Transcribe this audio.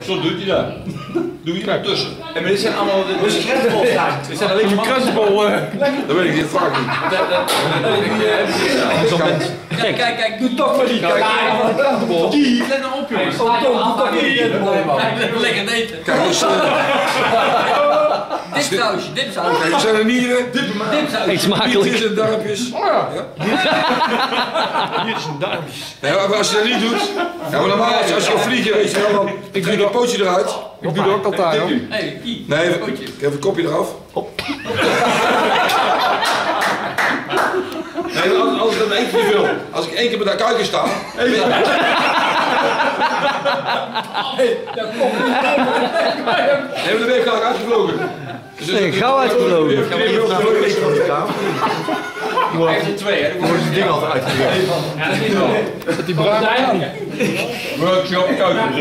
Zo doet hij dat. Doe je daar tussen. En maar dit zijn allemaal de krentenbol. Dit zijn alleen maar krentenbol. Dat weet ik niet vaak niet. Kijk, doe toch maar die. Krentenbol. Die, let nou op jongens. Doe toch die krentenbol. Lekker eten. Kijk, dus... Dipsausje, dipsausje. Kijk, we zijn er nieren. Dipsausje. Eet smakelijk. Hier zijn darmpjes. Oh ja. Hier zijn darmpjes. Ja, maar als je dat niet doet, ja, maar normaal als je gaat vliegen, weet je wel, dan trek je een pootje eruit. Ik doe dat ook altijd hoor. Hey, Nee, even een kopje eraf. Nee, als ik dat één keer wil, als ik één keer bij de kuiken sta. Nee, maar dan ben ik gelijk uitgevlogen. Nee, gauw uitgevlogen. Ik heb hij heeft er 2 hè. Dan wordt het ding altijd uitgewerkt. Ja, dat is wel. Zet die bruin aan. Workshop kuiken.